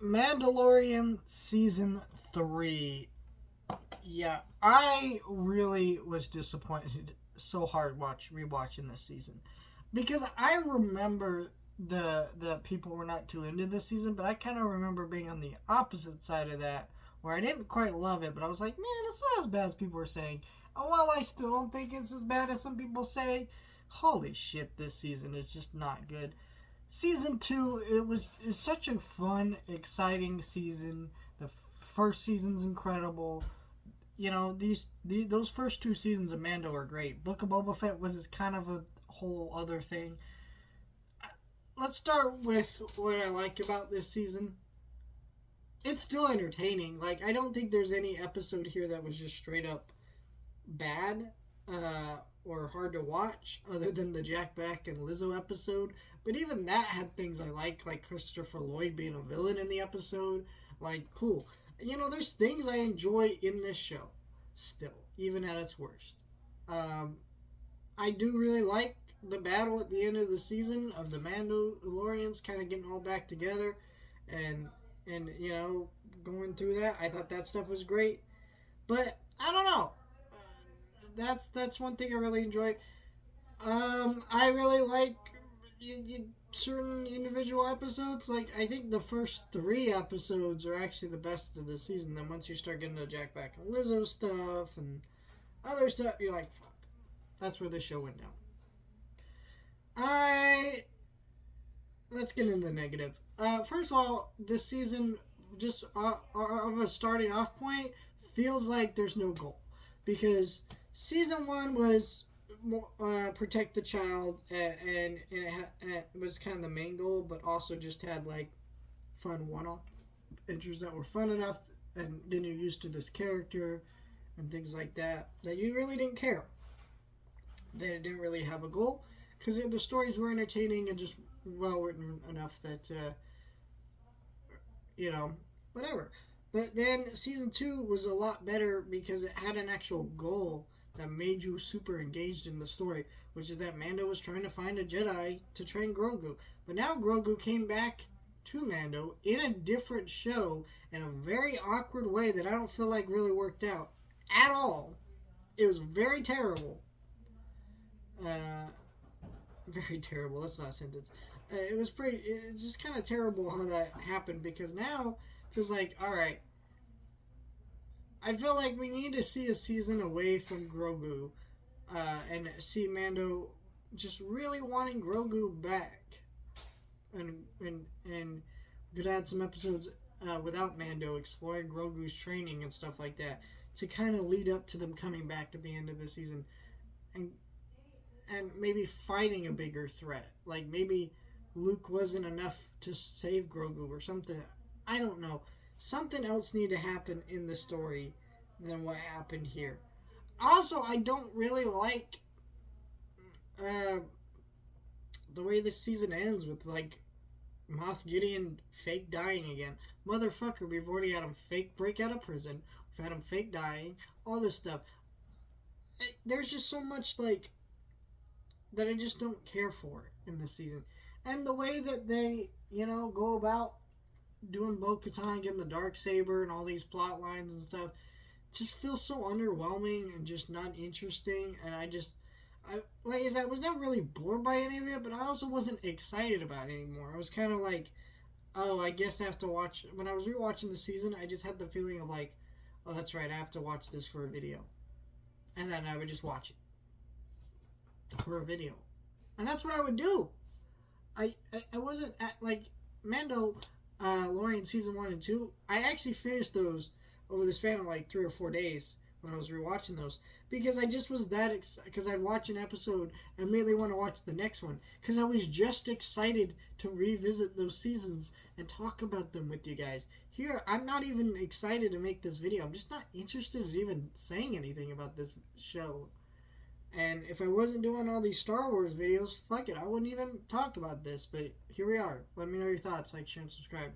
Mandalorian Season 3. Yeah, I really was disappointed so hard rewatching this season. Because I remember the people were not too into this season, but I kind of remember being on the opposite side of that, where I didn't quite love it, but I was like, man, it's not as bad as people were saying. Oh, well, I still don't think it's as bad as some people say. Holy shit, this season is just not good. Season 2, it's such a fun, exciting season. The first season's incredible. You know, those first two seasons of Mando are great. Book of Boba Fett was kind of a whole other thing. Let's start with what I like about this season. It's still entertaining. Like, I don't think there's any episode here that was just straight up bad or hard to watch, other than the Jack Black and Lizzo episode. But even that had things I like Christopher Lloyd being a villain in the episode. Like, cool. You know, there's things I enjoy in this show still, even at its worst. I do really like the battle at the end of the season of the Mandalorians kind of getting all back together and you know, going through that. I thought that stuff was great. But I don't know. That's one thing I really enjoyed. I really like certain individual episodes. Like, I think the first 3 episodes are actually the best of the season. Then once you start getting to Jack Black and Lizzo stuff and other stuff, you're like, fuck. That's where the show went down. Let's get into the negative. First of all, this season, just of a starting off point, feels like there's no goal. Because season 1 was protect the child, and it was kind of the main goal, but also just had like fun one-off entries that were fun enough and getting you used to this character and things like that you really didn't care. That it didn't really have a goal because the stories were entertaining and just well written enough that you know, whatever. But then season 2 was a lot better because it had an actual goal that made you super engaged in the story, which is that Mando was trying to find a Jedi to train Grogu. But now Grogu came back to Mando in a different show in a very awkward way that I don't feel like really worked out at all. It was very terrible. Very terrible. That's not a sentence. It's just kind of terrible how that happened because now it feels like, alright, I feel like we need to see a season away from Grogu and see Mando just really wanting Grogu back. And we could add some episodes without Mando exploring Grogu's training and stuff like that to kind of lead up to them coming back at the end of the season and maybe fighting a bigger threat. Like maybe Luke wasn't enough to save Grogu or something. I don't know. Something else need to happen in the story than what happened here. Also, I don't really like the way this season ends with like Moff Gideon fake dying again. Motherfucker, we've already had him fake break out of prison. We've had him fake dying. All this stuff. There's just so much like that I just don't care for in this season. And the way that they, you know, go about doing Bo-Katan getting the Darksaber and all these plot lines and stuff just feels so underwhelming and just not interesting. And I like I said, I was never really bored by any of it, but I also wasn't excited about it anymore. I was kind of like, oh, I guess I have to watch. When I was rewatching the season, I just had the feeling of like, oh, that's right, I have to watch this for a video. And then I would just watch it for a video. And that's what I would do. I wasn't at, like, Mandalorian season 1 and 2, I actually finished those over the span of like 3 or 4 days when I was rewatching those. Because I just was that excited. Because I'd watch an episode and immediately want to watch the next one. Because I was just excited to revisit those seasons and talk about them with you guys. Here, I'm not even excited to make this video. I'm just not interested in even saying anything about this show. And if I wasn't doing all these Star Wars videos, fuck it, I wouldn't even talk about this. But here we are. Let me know your thoughts. Like, share, and subscribe.